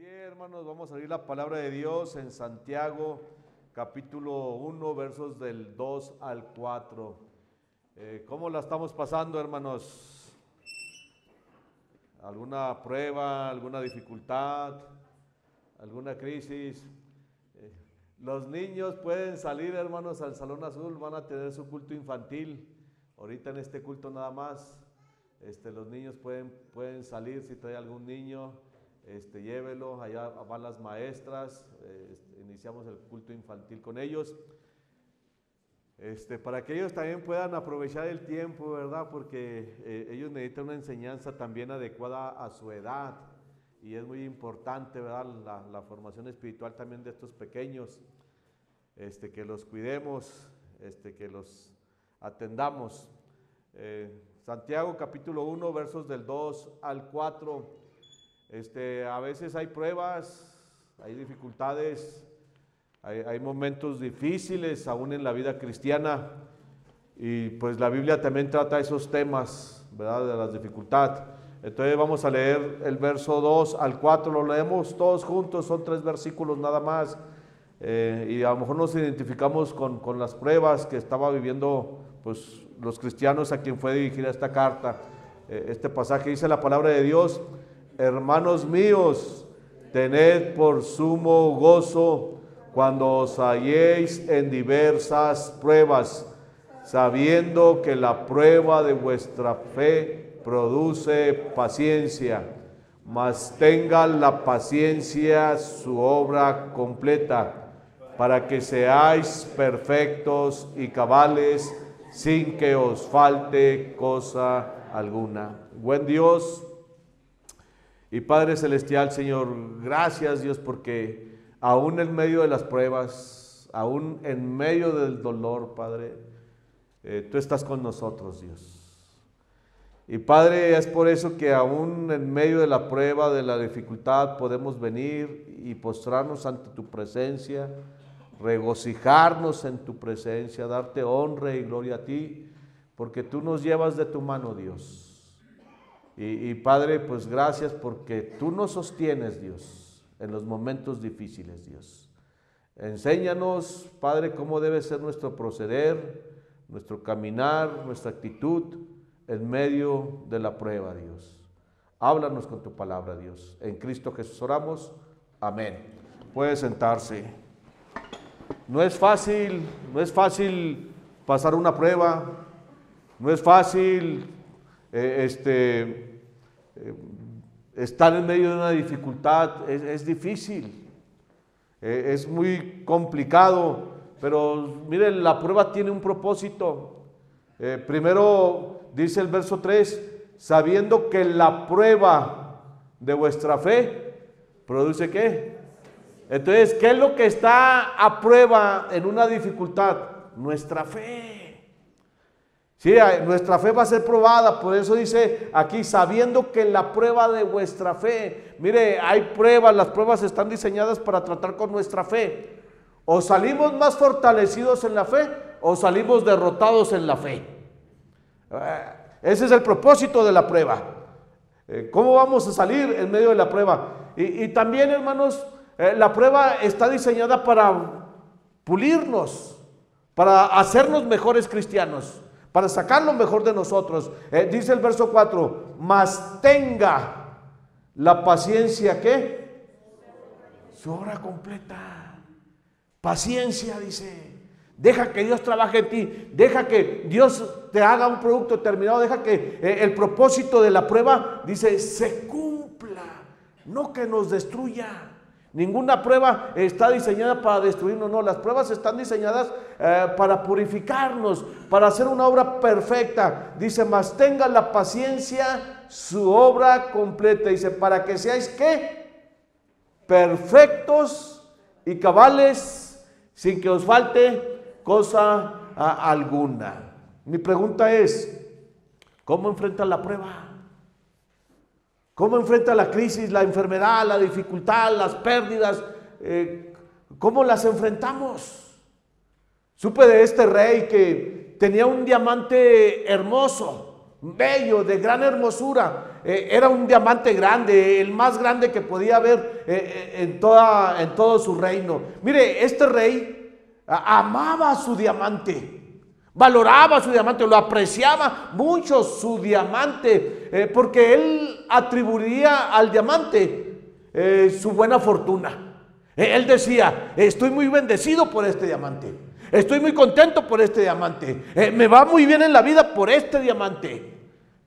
pie, hermanos, vamos a abrir la palabra de Dios en Santiago, capítulo 1, versos del 2 al 4. ¿Cómo la estamos pasando, hermanos? ¿Alguna prueba, alguna dificultad, alguna crisis? Los niños pueden salir, hermanos, al Salón Azul, van a tener su culto infantil. Ahorita en este culto nada más, los niños pueden salir. Si trae algún niño, llévelo, allá van las maestras, iniciamos el culto infantil con ellos, para que ellos también puedan aprovechar el tiempo, ¿verdad? Porque ellos necesitan una enseñanza también adecuada a su edad, y es muy importante, ¿verdad? La formación espiritual también de estos pequeños, que los cuidemos, que los atendamos. Santiago capítulo 1, versos del 2 al 4. A veces hay pruebas, hay dificultades, hay momentos difíciles aún en la vida cristiana, y pues la Biblia también trata esos temas, ¿verdad? De las dificultades. Entonces vamos a leer el verso 2 al 4, lo leemos todos juntos, son 3 versículos nada más, y a lo mejor nos identificamos con las pruebas que estaba viviendo pues los cristianos a quien fue dirigida esta carta. Este pasaje dice la palabra de Dios: hermanos míos, tened por sumo gozo cuando os halléis en diversas pruebas, sabiendo que la prueba de vuestra fe produce paciencia, mas tenga la paciencia su obra completa, para que seáis perfectos y cabales, sin que os falte cosa alguna. Buen Dios y Padre Celestial, Señor, gracias, Dios, porque aún en medio de las pruebas, aún en medio del dolor, Padre, tú estás con nosotros, Dios. Y Padre, es por eso que aún en medio de la prueba, de la dificultad, podemos venir y postrarnos ante tu presencia, regocijarnos en tu presencia, darte honra y gloria a ti, porque tú nos llevas de tu mano, Dios. Y Padre, pues gracias porque tú nos sostienes, Dios, en los momentos difíciles, Dios. Enséñanos, Padre, cómo debe ser nuestro proceder, nuestro caminar, nuestra actitud en medio de la prueba, Dios. Háblanos con tu palabra, Dios. En Cristo Jesús oramos. Amén. Puede sentarse. No es fácil pasar una prueba, no es fácil estar en medio de una dificultad, es difícil, es muy complicado, pero miren, la prueba tiene un propósito. Primero dice el verso 3, sabiendo que la prueba de vuestra fe produce ¿qué? Entonces, ¿qué es lo que está a prueba en una dificultad? Nuestra fe. Sí, nuestra fe va a ser probada, por eso dice aquí, sabiendo que la prueba de vuestra fe. Mire, hay pruebas, las pruebas están diseñadas para tratar con nuestra fe. O salimos más fortalecidos en la fe, o salimos derrotados en la fe. Ese es el propósito de la prueba. ¿Cómo vamos a salir en medio de la prueba? Y también, hermanos, la prueba está diseñada para pulirnos, para hacernos mejores cristianos, para sacar lo mejor de nosotros. Dice el verso 4, mas tenga la paciencia, ¿qué? Su obra completa. Paciencia, dice. Deja que Dios trabaje en ti, deja que Dios te haga un producto terminado, deja que el propósito de la prueba, dice, se cumpla, no que nos destruya. Ninguna prueba está diseñada para destruirnos, no, las pruebas están diseñadas para purificarnos, para hacer una obra perfecta. Dice, mas tenga la paciencia su obra completa, dice, para que seáis ¿qué? Perfectos y cabales, sin que os falte cosa alguna. Mi pregunta es, ¿cómo enfrenta la prueba? ¿Cómo enfrenta la crisis, la enfermedad, la dificultad, las pérdidas? ¿Cómo las enfrentamos? Supe de este rey que tenía un diamante hermoso, bello, de gran hermosura, era un diamante grande, el más grande que podía haber en todo su reino. Mire, este rey amaba su diamante, valoraba su diamante, lo apreciaba mucho su diamante, porque él atribuía al diamante su buena fortuna. Él decía: estoy muy bendecido por este diamante, estoy muy contento por este diamante, me va muy bien en la vida por este diamante.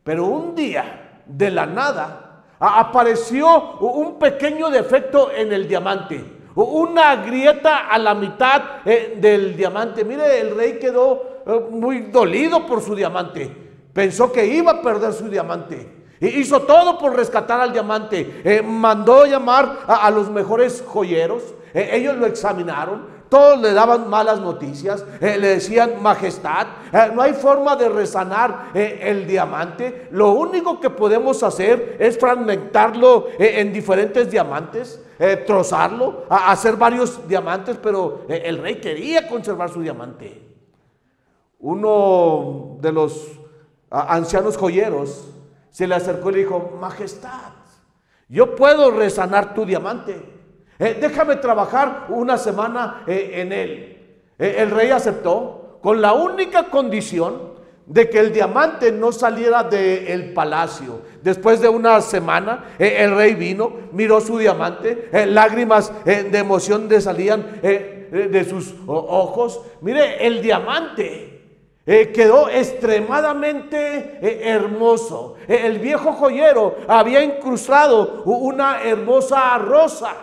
Pero un día, de la nada, apareció un pequeño defecto en el diamante, una grieta a la mitad del diamante. Mire, el rey quedó muy dolido por su diamante, pensó que iba a perder su diamante. Hizo todo por rescatar al diamante, mandó llamar a los mejores joyeros, ellos lo examinaron. Todos le daban malas noticias, le decían: majestad, no hay forma de resanar el diamante. Lo único que podemos hacer es fragmentarlo en diferentes diamantes, trozarlo, hacer varios diamantes. Pero el rey quería conservar su diamante. Uno de los ancianos joyeros se le acercó y le dijo: majestad, yo puedo resanar tu diamante. Déjame trabajar una semana en él. El rey aceptó, con la única condición de que el diamante no saliera del palacio. Después de una semana, el rey vino, miró su diamante, lágrimas de emoción le salían de sus ojos. Mire, el diamante quedó extremadamente hermoso. El viejo joyero había incrustado una hermosa rosa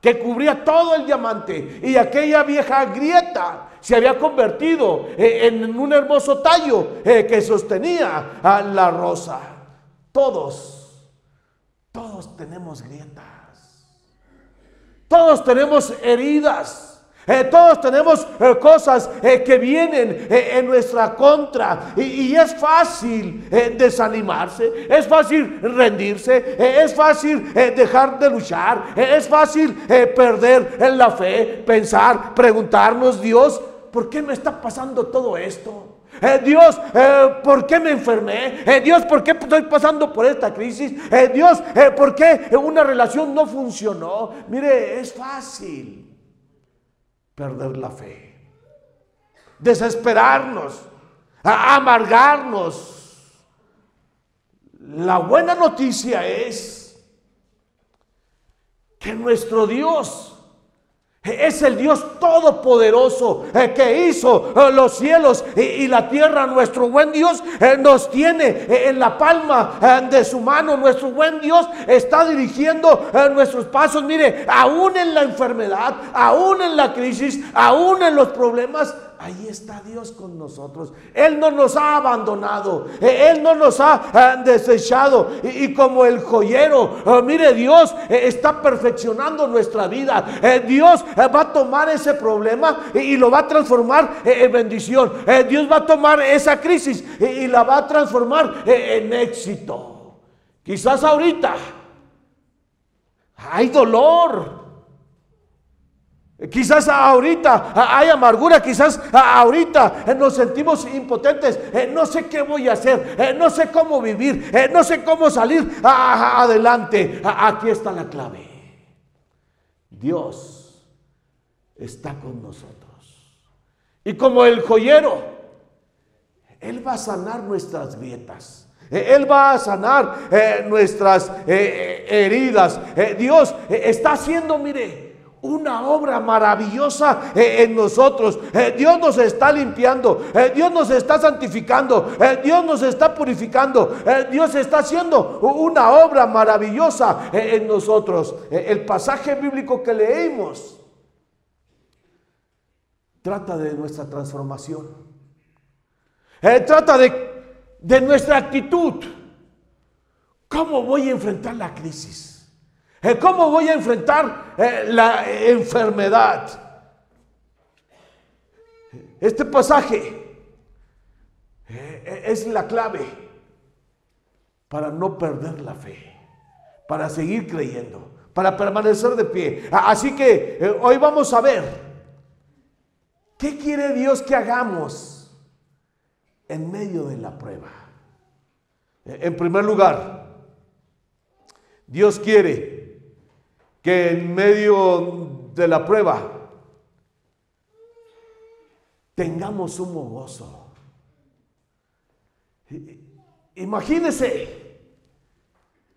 que cubría todo el diamante, y aquella vieja grieta se había convertido en un hermoso tallo que sostenía a la rosa. Todos tenemos grietas, todos tenemos heridas. Todos tenemos cosas que vienen en nuestra contra, y es fácil desanimarse, es fácil rendirse, es fácil dejar de luchar, es fácil perder la fe, pensar, preguntarnos: Dios, ¿por qué me está pasando todo esto? Dios, ¿por qué me enfermé? Dios, ¿por qué estoy pasando por esta crisis? Dios, ¿por qué una relación no funcionó? Mire, es fácil perder la fe, desesperarnos, amargarnos. La buena noticia es que nuestro Dios es el Dios todopoderoso que hizo los cielos y la tierra. Nuestro buen Dios nos tiene en la palma de su mano. Nuestro buen Dios está dirigiendo nuestros pasos. Mire, aún en la enfermedad, aún en la crisis, aún en los problemas, ahí está Dios con nosotros. Él no nos ha abandonado, Él no nos ha desechado. Y como el joyero, mire, Dios está perfeccionando nuestra vida. Dios va a tomar ese problema y lo va a transformar en bendición. Dios va a tomar esa crisis y la va a transformar en éxito. Quizás ahorita hay dolor, quizás ahorita hay amargura, quizás ahorita nos sentimos impotentes. No sé qué voy a hacer, no sé cómo vivir, no sé cómo salir adelante. Aquí está la clave: Dios está con nosotros. Y como el joyero, Él va a sanar nuestras grietas, Él va a sanar nuestras heridas. Dios está haciendo, mire, una obra maravillosa en nosotros. Dios nos está limpiando, Dios nos está santificando, Dios nos está purificando, Dios está haciendo una obra maravillosa en nosotros. El pasaje bíblico que leímos trata de nuestra transformación, trata de nuestra actitud. ¿Cómo voy a enfrentar la crisis? ¿Cómo voy a enfrentar la enfermedad? Este pasaje es la clave para no perder la fe, para seguir creyendo, para permanecer de pie. Así que hoy vamos a ver qué quiere Dios que hagamos en medio de la prueba. En primer lugar, Dios quiere que en medio de la prueba tengamos sumo gozo. Imagínese,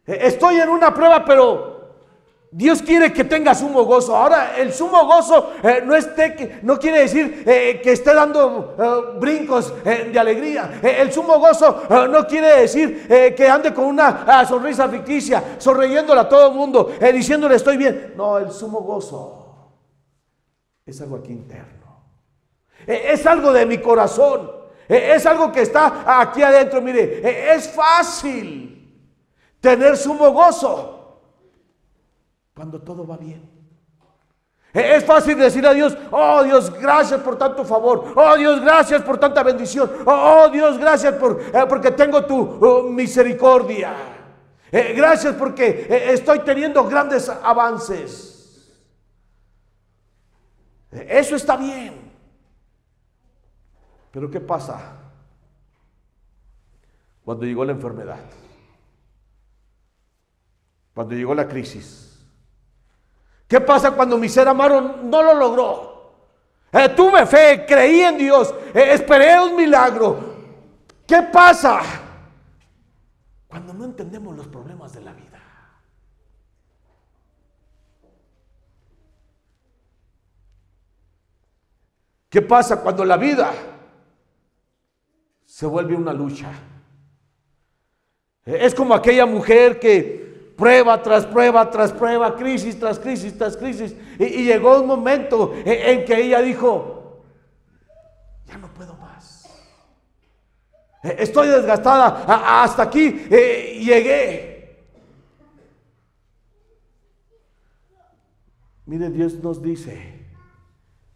estoy en una prueba, pero Dios quiere que tenga sumo gozo. Ahora, el sumo gozo no quiere decir que esté dando brincos de alegría. El sumo gozo no quiere decir que ande con una sonrisa ficticia, sonriéndole a todo el mundo, diciéndole estoy bien. No, el sumo gozo es algo aquí interno. Es algo de mi corazón. Es algo que está aquí adentro. Mire, es fácil tener sumo gozo cuando todo va bien. Es fácil decir a Dios, oh Dios, gracias por tanto favor. Oh Dios, gracias por tanta bendición. Oh Dios, gracias porque tengo tu misericordia. Gracias porque estoy teniendo grandes avances. Eso está bien. Pero ¿qué pasa cuando llegó la enfermedad? Cuando llegó la crisis. ¿Qué pasa cuando mi ser amado no lo logró? Tuve fe, creí en Dios, esperé un milagro. ¿Qué pasa cuando no entendemos los problemas de la vida? ¿Qué pasa cuando la vida se vuelve una lucha? Es como aquella mujer que prueba tras prueba, tras prueba, crisis tras crisis, tras crisis. Y llegó un momento en que ella dijo, ya no puedo más. Estoy desgastada, hasta aquí llegué. Mire, Dios nos dice,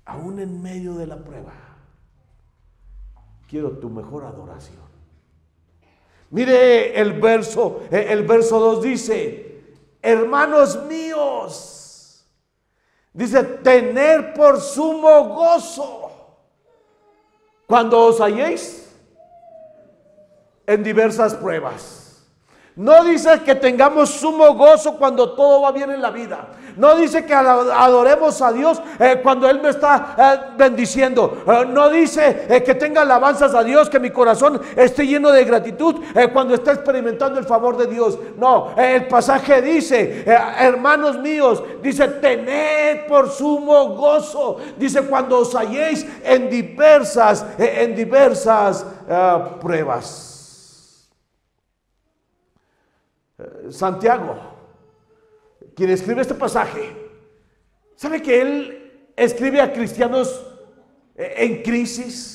aún en medio de la prueba, quiero tu mejor adoración. Mire el verso 2 dice, hermanos míos, dice, tener por sumo gozo cuando os halléis en diversas pruebas. No dice que tengamos sumo gozo cuando todo va bien en la vida. No dice que adoremos a Dios cuando Él me está bendiciendo. No dice que tenga alabanzas a Dios, que mi corazón esté lleno de gratitud cuando está experimentando el favor de Dios. No, el pasaje dice, hermanos míos, dice, tened por sumo gozo. Dice, cuando os halléis en diversas pruebas. Santiago, quien escribe este pasaje, ¿sabe que él escribe a cristianos en crisis?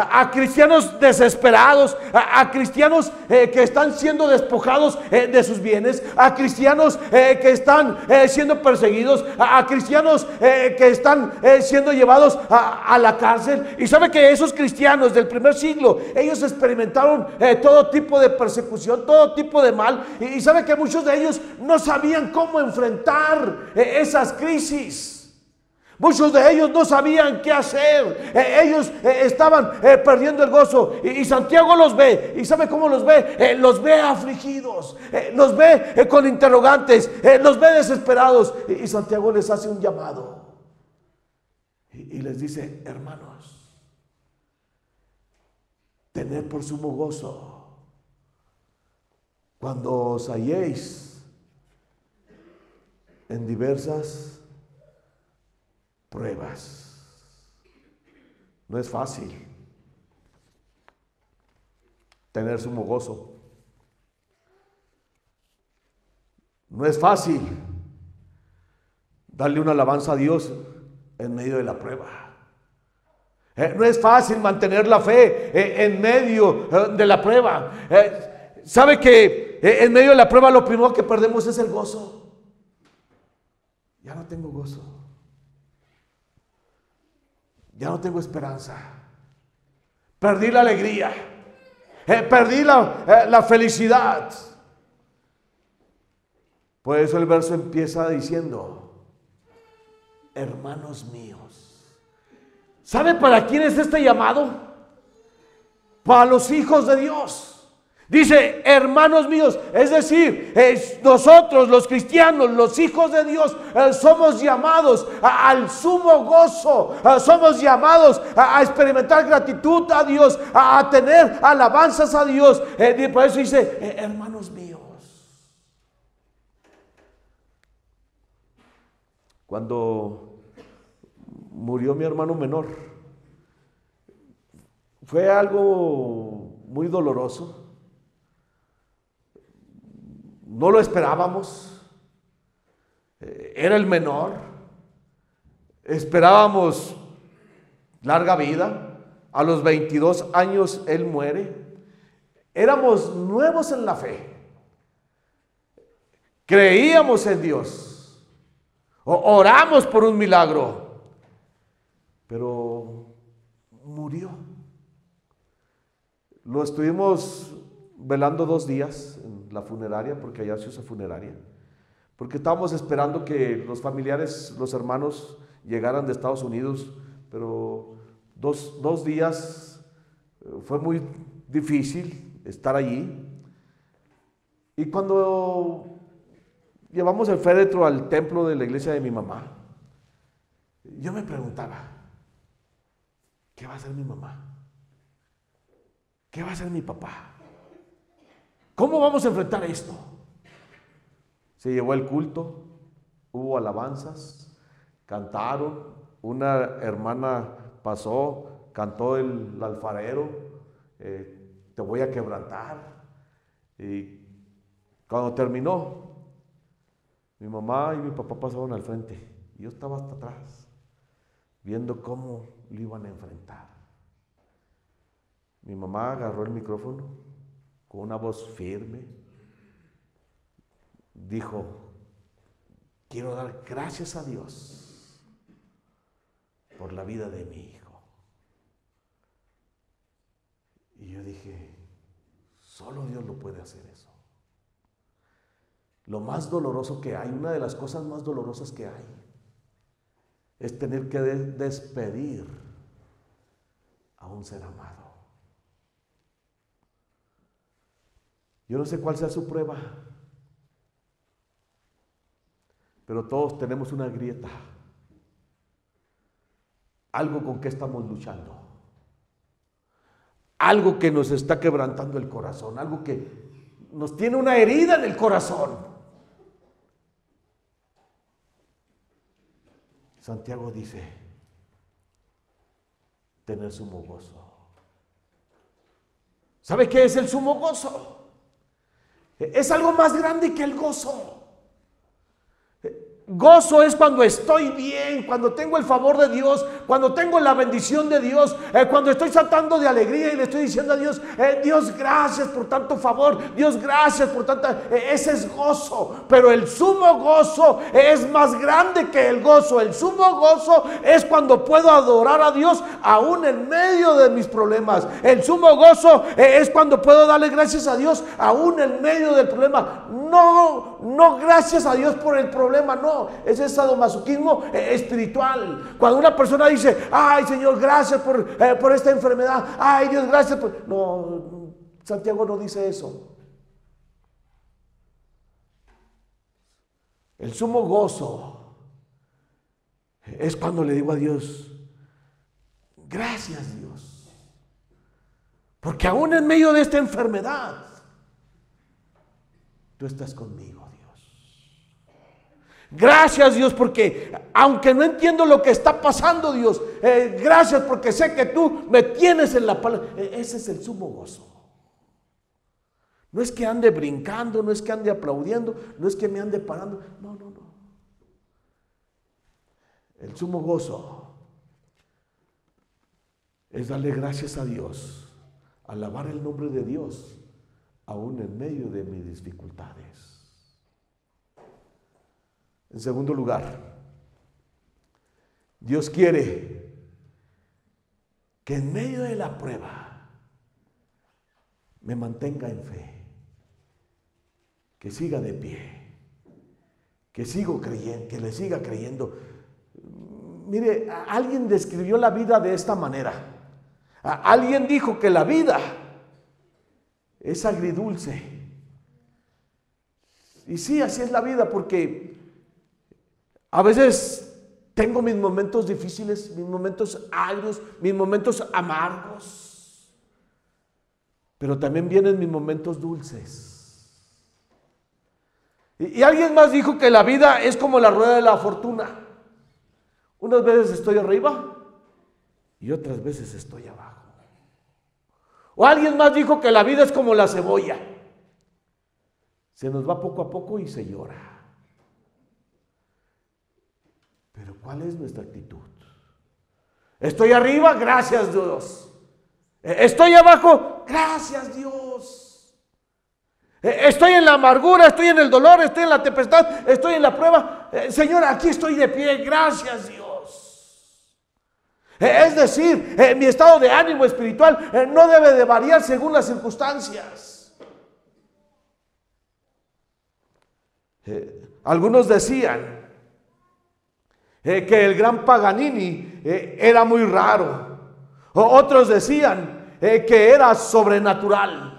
A cristianos desesperados, a cristianos que están siendo despojados de sus bienes, a cristianos que están siendo perseguidos, a cristianos que están siendo llevados a la cárcel. Y sabe que esos cristianos del primer siglo, ellos experimentaron todo tipo de persecución, todo tipo de mal, y sabe que muchos de ellos no sabían cómo enfrentar esas crisis. Muchos de ellos no sabían qué hacer. Ellos estaban perdiendo el gozo. Y Santiago los ve. ¿Y sabe cómo los ve? Los ve afligidos. Los ve con interrogantes. Los ve desesperados. Y Santiago les hace un llamado. Y les dice, hermanos, tened por sumo gozo cuando os halléis en diversas pruebas. No es fácil tener sumo gozo. No es fácil darle una alabanza a Dios en medio de la prueba. No es fácil mantener la fe en medio de la prueba. ¿Sabe que en medio de la prueba lo primero que perdemos es el gozo? Ya no tengo gozo. Ya no tengo esperanza. Perdí la alegría. Perdí la felicidad. Por eso el verso empieza diciendo, hermanos míos. ¿Sabe para quién es este llamado? Para los hijos de Dios. Dice, hermanos míos, es decir, nosotros los cristianos, los hijos de Dios, somos llamados al sumo gozo, somos llamados a experimentar gratitud a Dios, a tener alabanzas a Dios. Por eso dice, hermanos míos. Cuando murió mi hermano menor, fue algo muy doloroso. No lo esperábamos, era el menor, esperábamos larga vida. A los 22 años él muere. Éramos nuevos en la fe, creíamos en Dios, oramos por un milagro, pero murió. Lo estuvimos velando 2 días en la funeraria, porque allá se usa funeraria, porque estábamos esperando que los familiares, los hermanos llegaran de Estados Unidos, pero dos días fue muy difícil estar allí. Y cuando llevamos el féretro al templo de la iglesia de mi mamá, yo me preguntaba, ¿qué va a hacer mi mamá? ¿Qué va a hacer mi papá? ¿Cómo vamos a enfrentar esto? Se llevó el culto, hubo alabanzas, cantaron, una hermana pasó, cantó el alfarero, te voy a quebrantar. Y cuando terminó, mi mamá y mi papá pasaron al frente y yo estaba hasta atrás, viendo cómo lo iban a enfrentar. Mi mamá agarró el micrófono con una voz firme, dijo, quiero dar gracias a Dios por la vida de mi hijo. Y yo dije, solo Dios lo puede hacer eso. Lo más doloroso que hay, una de las cosas más dolorosas que hay, es tener que despedir a un ser amado. Yo no sé cuál sea su prueba, pero todos tenemos una grieta, algo con que estamos luchando, algo que nos está quebrantando el corazón, algo que nos tiene una herida en el corazón. Santiago dice, tener sumo gozo. ¿Sabe qué es el sumo gozo? Es algo más grande que el gozo. Gozo es cuando estoy bien, cuando tengo el favor de Dios, cuando tengo la bendición de Dios, cuando estoy saltando de alegría y le estoy diciendo a Dios, Dios gracias por tanto favor, Dios gracias por tanta, ese es gozo. Pero el sumo gozo es más grande que el gozo. El sumo gozo es cuando puedo adorar a Dios aún en medio de mis problemas. El sumo gozo es cuando puedo darle gracias a Dios aún en medio del problema. No gracias a Dios por el problema, no. Ese es sadomasoquismo espiritual. Cuando una persona dice, ay Señor, gracias por esta enfermedad, ay Dios, gracias por... No, Santiago no dice eso. El sumo gozo es cuando le digo a Dios, gracias Dios, porque aún en medio de esta enfermedad, tú estás conmigo. Gracias Dios, porque aunque no entiendo lo que está pasando, Dios, gracias porque sé que tú me tienes en la palabra. Ese es el sumo gozo. No es que ande brincando, no es que ande aplaudiendo, no es que me ande parando. No. El sumo gozo es darle gracias a Dios, alabar el nombre de Dios, aún en medio de mis dificultades. En segundo lugar, Dios quiere que en medio de la prueba me mantenga en fe, que siga de pie, que sigo creyendo, que le siga creyendo. Mire, alguien describió la vida de esta manera. Alguien dijo que la vida es agridulce. Y sí, así es la vida, porque a veces tengo mis momentos difíciles, mis momentos agrios, mis momentos amargos, pero también vienen mis momentos dulces. Y alguien más dijo que la vida es como la rueda de la fortuna. Unas veces estoy arriba y otras veces estoy abajo. O alguien más dijo que la vida es como la cebolla. Se nos va poco a poco y se llora. Pero ¿cuál es nuestra actitud? Estoy arriba, gracias Dios. Estoy abajo, gracias Dios. Estoy en la amargura, estoy en el dolor, estoy en la tempestad, estoy en la prueba. Señor, aquí estoy de pie, gracias Dios. Es decir, mi estado de ánimo espiritual no debe de variar según las circunstancias. Algunos decían que el gran Paganini era muy raro. Otros decían que era sobrenatural,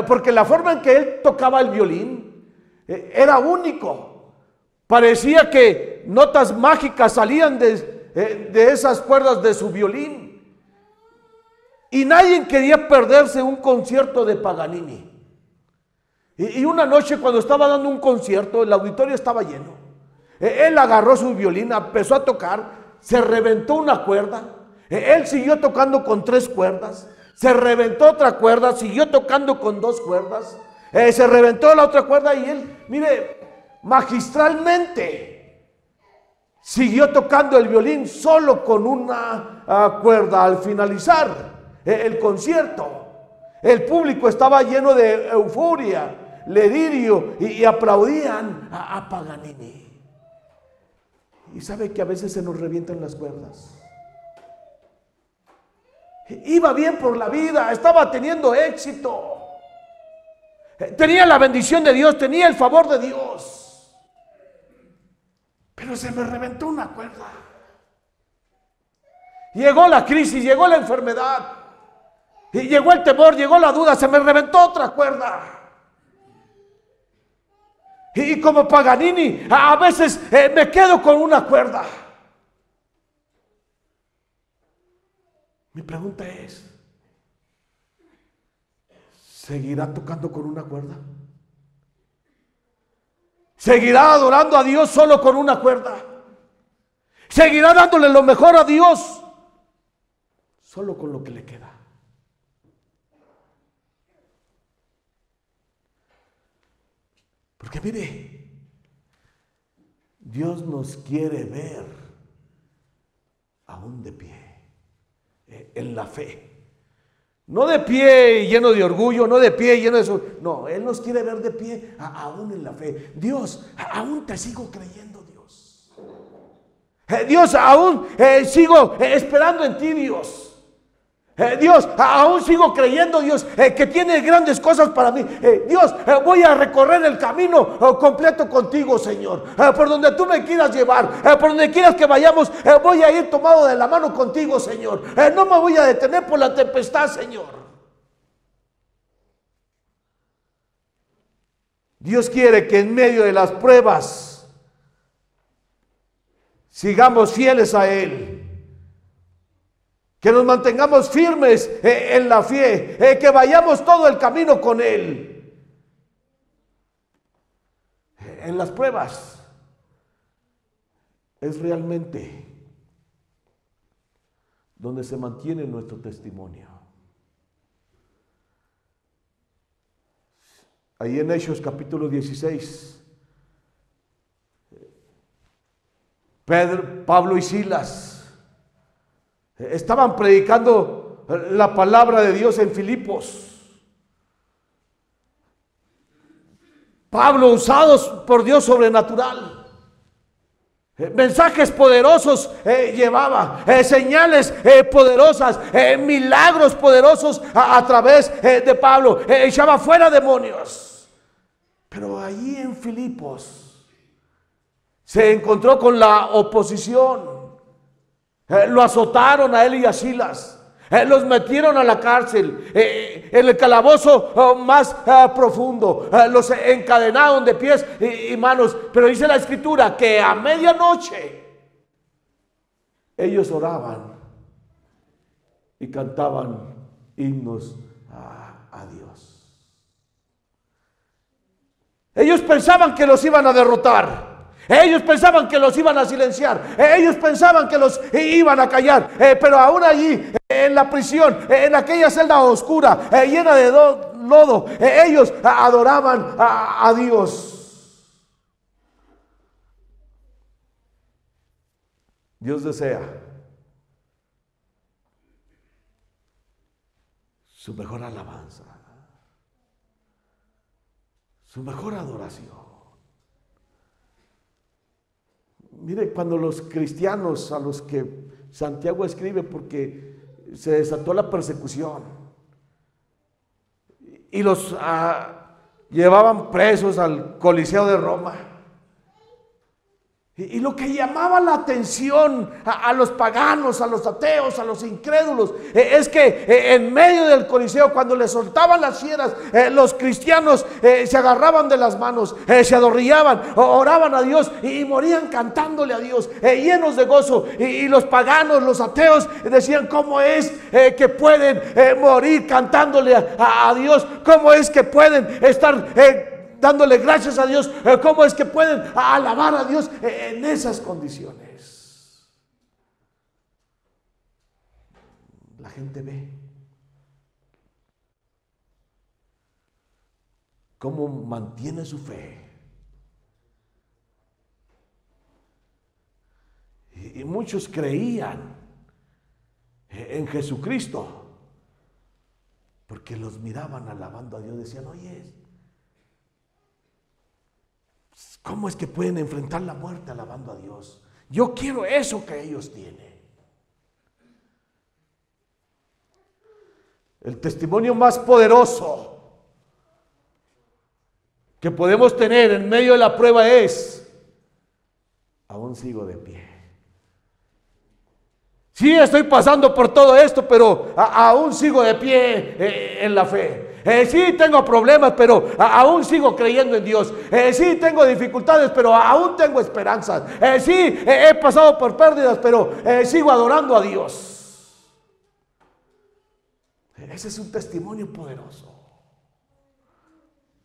porque la forma en que él tocaba el violín era único. Parecía que notas mágicas salían de esas cuerdas de su violín. Y nadie quería perderse un concierto de Paganini. Y una noche, cuando estaba dando un concierto, el auditorio estaba lleno. Él agarró su violín, empezó a tocar, se reventó una cuerda. Él siguió tocando con 3 cuerdas, se reventó otra cuerda, siguió tocando con 2 cuerdas, se reventó la otra cuerda y él, mire, magistralmente siguió tocando el violín solo con una cuerda. Al finalizar el concierto, el público estaba lleno de euforia, delirio, y aplaudían a Paganini. Y sabe que a veces se nos revientan las cuerdas. Iba bien por la vida, estaba teniendo éxito, tenía la bendición de Dios, tenía el favor de Dios, pero se me reventó una cuerda. Llegó la crisis, llegó la enfermedad, y llegó el temor, llegó la duda, se me reventó otra cuerda. Y como Paganini, a veces me quedo con una cuerda. Mi pregunta es, ¿seguirá tocando con una cuerda? ¿Seguirá adorando a Dios solo con una cuerda? ¿Seguirá dándole lo mejor a Dios solo con lo que le queda? Porque mire, Dios nos quiere ver aún de pie, en la fe. No de pie lleno de orgullo, no de pie lleno de eso. No, Él nos quiere ver de pie aún en la fe. Dios, aún te sigo creyendo, Dios. Dios, aún sigo esperando en ti, Dios. Dios, aún sigo creyendo, Dios, que tiene grandes cosas para mí. Dios, voy a recorrer el camino completo contigo, Señor. Por donde tú me quieras llevar, por donde quieras que vayamos, voy a ir tomado de la mano contigo, Señor. No me voy a detener por la tempestad, Señor. Dios quiere que en medio de las pruebas sigamos fieles a Él. Que nos mantengamos firmes en la fe, que vayamos todo el camino con Él. En las pruebas es realmente donde se mantiene nuestro testimonio. Ahí en Hechos capítulo 16, Pablo y Silas estaban predicando la palabra de Dios en Filipos. Pablo, usados por Dios sobrenatural, mensajes poderosos llevaba, señales poderosas, milagros poderosos a través de Pablo, echaba fuera demonios. Pero allí en Filipos se encontró con la oposición. Lo azotaron a él y a Silas. Los metieron a la cárcel, en el calabozo más profundo, los encadenaron de pies y manos. Pero dice la Escritura que a medianoche ellos oraban y cantaban himnos a Dios. Ellos pensaban que los iban a derrotar. Ellos pensaban que los iban a silenciar. Ellos pensaban que los iban a callar. Pero aún allí, en la prisión, en aquella celda oscura, llena de lodo, ellos adoraban a Dios. Dios desea su mejor alabanza, su mejor adoración. Mire, cuando los cristianos a los que Santiago escribe, porque se desató la persecución y los llevaban presos al Coliseo de Roma. Y lo que llamaba la atención a los paganos, a los ateos, a los incrédulos, es que en medio del Coliseo, cuando les soltaban las fieras, los cristianos se agarraban de las manos, se adorrillaban, oraban a Dios y morían cantándole a Dios, llenos de gozo. Y los paganos, los ateos, decían: ¿cómo es que pueden morir cantándole a Dios? ¿Cómo es que pueden estar dándole gracias a Dios? ¿Cómo es que pueden alabar a Dios en esas condiciones? La gente ve cómo mantiene su fe. Y muchos creían en Jesucristo porque los miraban alabando a Dios. Decían: oye, ¿cómo es que pueden enfrentar la muerte alabando a Dios? Yo quiero eso que ellos tienen. El testimonio más poderoso que podemos tener en medio de la prueba es: aún sigo de pie. Sí, estoy pasando por todo esto, pero aún sigo de pie en la fe. Sí, tengo problemas, pero aún sigo creyendo en Dios. Sí, tengo dificultades, pero aún tengo esperanzas. Sí, he pasado por pérdidas, pero sigo adorando a Dios. Ese es un testimonio poderoso.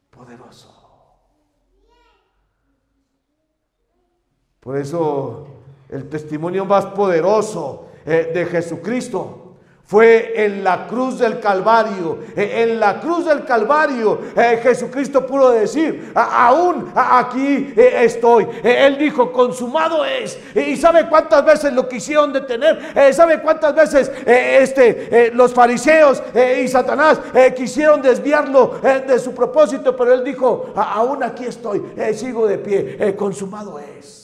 Poderoso. Por eso el testimonio más poderoso de Jesucristo fue en la cruz del Calvario. En la cruz del Calvario Jesucristo pudo decir: aún aquí estoy. Él dijo: consumado es. Y ¿sabe cuántas veces lo quisieron detener? ¿Sabe cuántas veces los fariseos y Satanás quisieron desviarlo de su propósito? Pero él dijo: aún aquí estoy, sigo de pie, consumado es.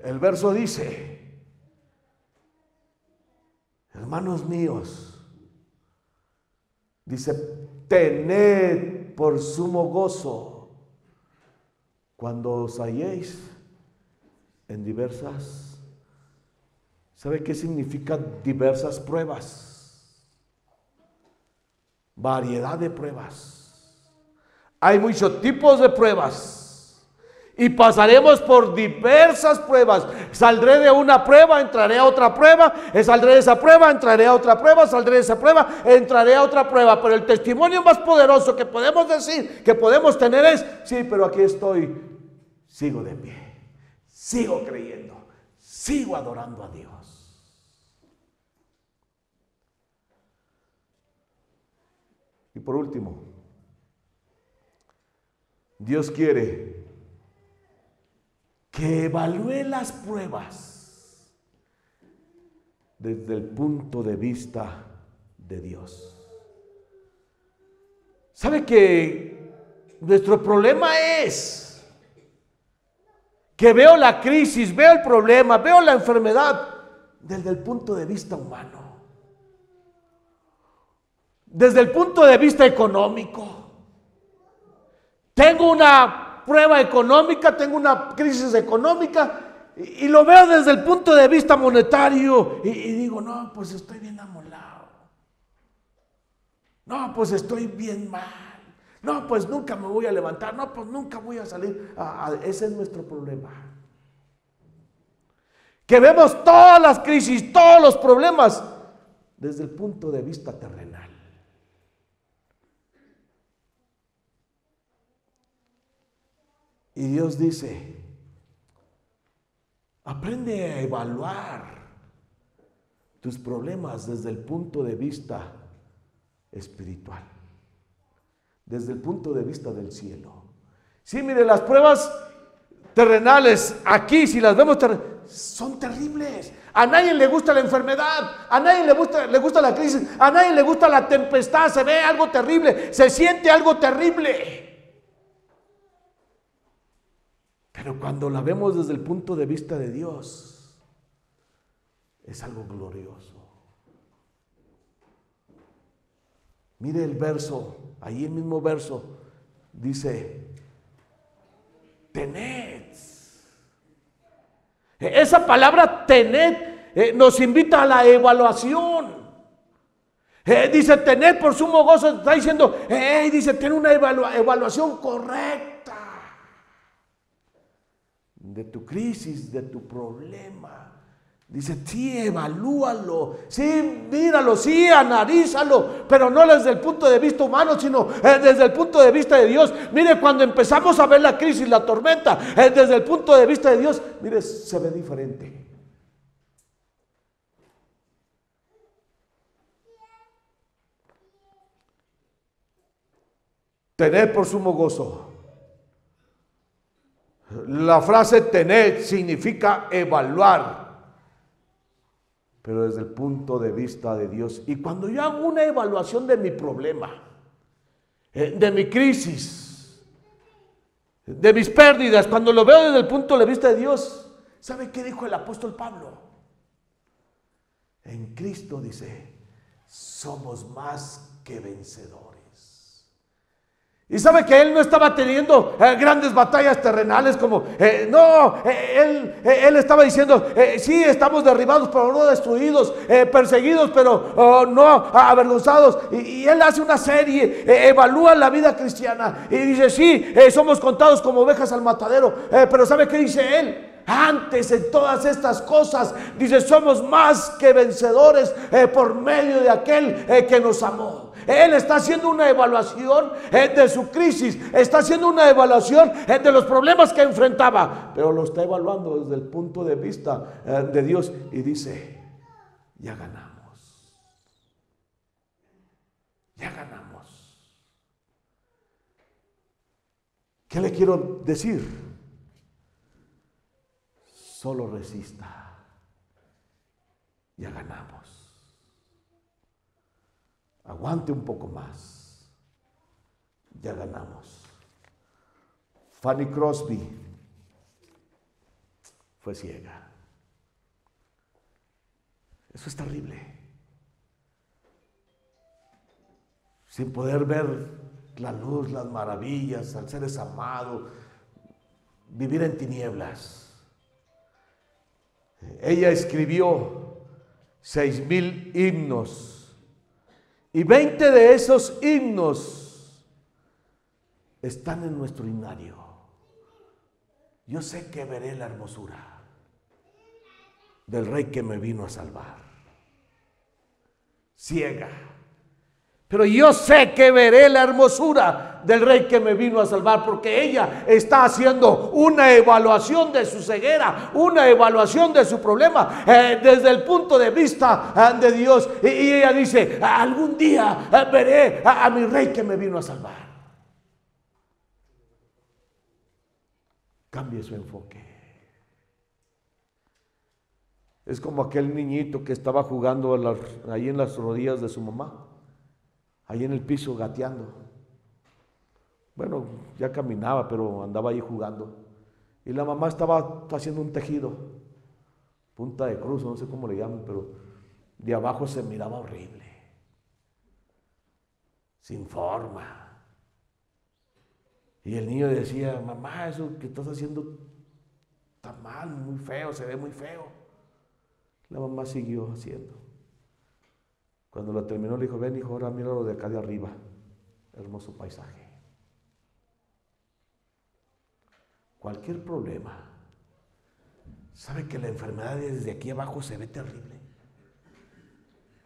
El verso dice: hermanos míos, dice, tened por sumo gozo cuando os halléis en diversas. ¿Sabe qué significa diversas pruebas? Variedad de pruebas. Hay muchos tipos de pruebas. Y pasaremos por diversas pruebas. Saldré de una prueba, entraré a otra prueba. Saldré de esa prueba, entraré a otra prueba. Saldré de esa prueba, entraré a otra prueba. Pero el testimonio más poderoso que podemos decir, que podemos tener es: sí, pero aquí estoy, sigo de pie, sigo creyendo, sigo adorando a Dios. Y por último, Dios quiere que evalúe las pruebas desde el punto de vista de Dios. ¿Sabe que nuestro problema es que veo la crisis, veo el problema, veo la enfermedad desde el punto de vista humano, desde el punto de vista económico? Tengo una prueba económica, tengo una crisis económica y lo veo desde el punto de vista monetario y digo, no, pues estoy bien amolado. No, pues estoy bien mal. No, pues nunca me voy a levantar. No, pues nunca voy a salir. Ese es nuestro problema. Que vemos todas las crisis, todos los problemas desde el punto de vista terrenal. Y Dios dice, aprende a evaluar tus problemas desde el punto de vista espiritual, desde el punto de vista del cielo. Sí, mire, las pruebas terrenales aquí, si las vemos, son terribles. A nadie le gusta la enfermedad, a nadie le gusta la crisis, a nadie le gusta la tempestad. Se ve algo terrible, se siente algo terrible. Pero cuando la vemos desde el punto de vista de Dios, es algo glorioso. Mire el verso, ahí el mismo verso, dice, tened. Esa palabra tened nos invita a la evaluación. Dice, tened por sumo gozo, está diciendo, dice, ten una evaluación correcta de tu crisis, de tu problema. Dice, sí, evalúalo, sí, míralo, sí, analízalo, pero no desde el punto de vista humano, sino desde el punto de vista de Dios. Mire, cuando empezamos a ver la crisis, la tormenta, desde el punto de vista de Dios, mire, se ve diferente. Tener por sumo gozo. La frase tener significa evaluar, pero desde el punto de vista de Dios. Y cuando yo hago una evaluación de mi problema, de mi crisis, de mis pérdidas, cuando lo veo desde el punto de vista de Dios, ¿sabe qué dijo el apóstol Pablo? En Cristo, dice, somos más que vencedores. Y sabe que él no estaba teniendo grandes batallas terrenales como, él estaba diciendo, sí, estamos derribados pero no destruidos, perseguidos pero no avergonzados. Y él hace una serie, evalúa la vida cristiana y dice, sí, somos contados como ovejas al matadero, pero ¿sabe qué dice él? Antes en todas estas cosas, dice, somos más que vencedores por medio de aquel que nos amó. Él está haciendo una evaluación de su crisis, está haciendo una evaluación de los problemas que enfrentaba, pero lo está evaluando desde el punto de vista de Dios y dice, ya ganamos, ya ganamos. ¿Qué le quiero decir? Solo resista, ya ganamos. Aguante un poco más, ya ganamos. Fanny Crosby fue ciega. Eso es terrible. Sin poder ver la luz, las maravillas, al ser amado, vivir en tinieblas. Ella escribió 6,000 himnos y 20 de esos himnos están en nuestro himnario. Yo sé que veré la hermosura del Rey que me vino a salvar. Ciega, pero yo sé que veré la hermosura del Rey que me vino a salvar, porque ella está haciendo una evaluación de su ceguera, una evaluación de su problema desde el punto de vista de Dios. Y ella dice, algún día veré a mi Rey que me vino a salvar. Cambie su enfoque. Es como aquel niñito que estaba jugando ahí en las rodillas de su mamá, ahí en el piso gateando. Bueno, ya caminaba, pero andaba ahí jugando. Y la mamá estaba haciendo un tejido, punta de cruz, no sé cómo le llaman, pero de abajo se miraba horrible, sin forma. Y el niño decía, mamá, eso que estás haciendo está mal, muy feo, se ve muy feo. La mamá siguió haciendo. Cuando lo terminó le dijo, ven hijo, ahora míralo de acá de arriba, hermoso paisaje. Cualquier problema, sabe que la enfermedad desde aquí abajo se ve terrible.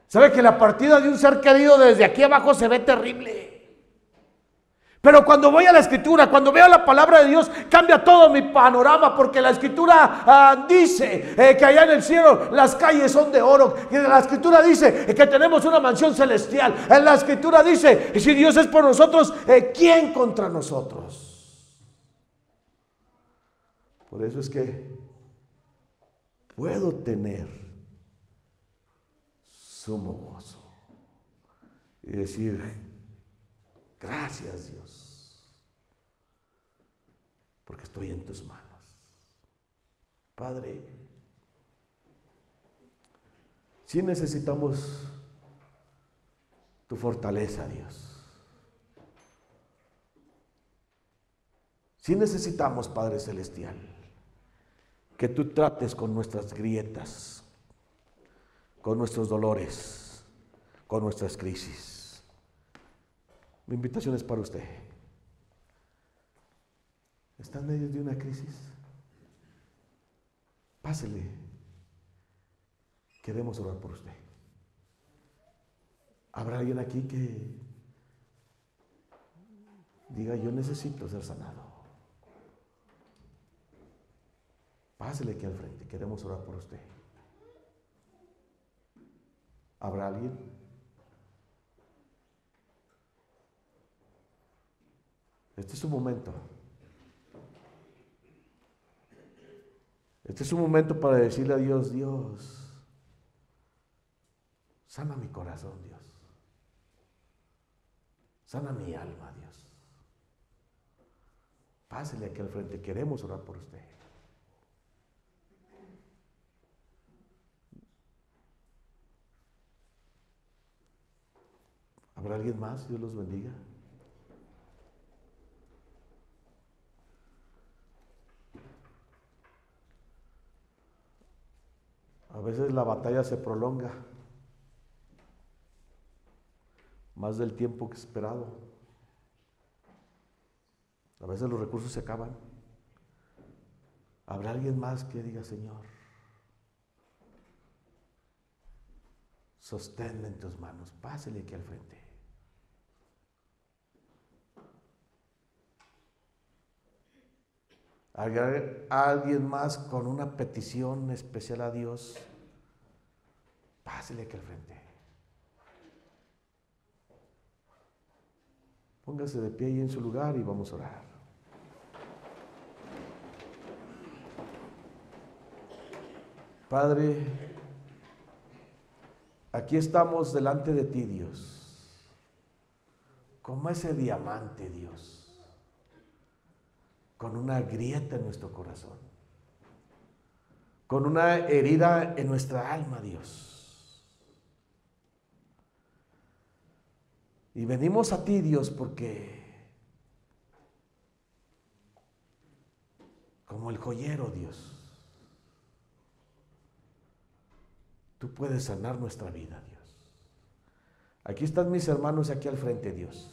Sabe que la partida de un ser querido desde aquí abajo se ve terrible. Pero cuando voy a la Escritura, cuando veo la palabra de Dios, cambia todo mi panorama, porque la Escritura dice que allá en el cielo las calles son de oro. Y la Escritura dice que tenemos una mansión celestial. En la Escritura dice, si Dios es por nosotros, ¿quién contra nosotros? Por eso es que puedo tener sumo gozo y decir, gracias Dios, porque estoy en tus manos. Padre, sí necesitamos tu fortaleza, Dios. Sí necesitamos, Padre Celestial, que tú trates con nuestras grietas, con nuestros dolores, con nuestras crisis. Mi invitación es para usted. ¿Está en medio de una crisis? Pásele. Queremos orar por usted. ¿Habrá alguien aquí que diga, yo necesito ser sanado? Pásele aquí al frente. Queremos orar por usted. ¿Habrá alguien? Este es su momento. Este es un momento para decirle a Dios, Dios, sana mi corazón, Dios. Sana mi alma, Dios. Pásele aquí al frente, queremos orar por usted. ¿Habrá alguien más? Dios los bendiga. A veces la batalla se prolonga más del tiempo que esperado. A veces los recursos se acaban. ¿Habrá alguien más que diga, Señor, sosténme en tus manos? Pásele aquí al frente. ¿Alguien más con una petición especial a Dios? Pásele aquí al frente. Póngase de pie ahí en su lugar y vamos a orar. Padre, aquí estamos delante de ti, Dios, como ese diamante, Dios, con una grieta en nuestro corazón, con una herida en nuestra alma, Dios. Y venimos a ti, Dios, porque como el joyero, Dios, tú puedes sanar nuestra vida, Dios. Aquí están mis hermanos aquí al frente, Dios,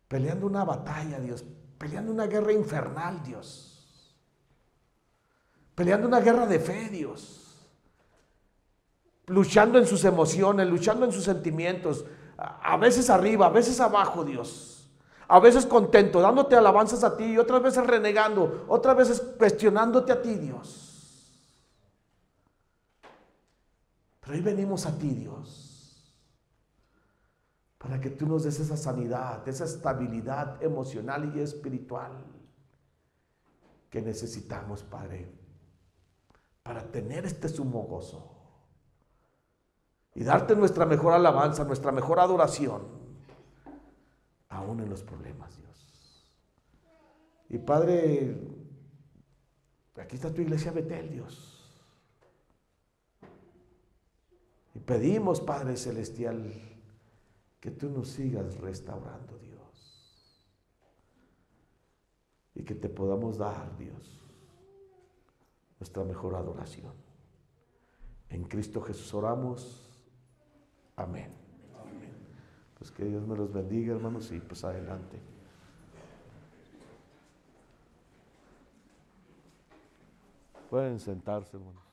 peleando una batalla, Dios, peleando una guerra infernal, Dios, peleando una guerra de fe, Dios, luchando en sus emociones, luchando en sus sentimientos, a veces arriba, a veces abajo, Dios, a veces contento, dándote alabanzas a ti y otras veces renegando, otras veces cuestionándote a ti, Dios. Pero hoy venimos a ti, Dios, para que tú nos des esa sanidad, esa estabilidad emocional y espiritual que necesitamos, Padre, para tener este sumo gozo y darte nuestra mejor alabanza, nuestra mejor adoración, aún en los problemas, Dios. Y Padre, aquí está tu iglesia Betel, Dios. Y pedimos, Padre Celestial, que tú nos sigas restaurando, Dios. y que te podamos dar, Dios, nuestra mejor adoración. En Cristo Jesús oramos. Amén. Amén. Pues que Dios me los bendiga, hermanos, y pues adelante. Pueden sentarse, hermanos.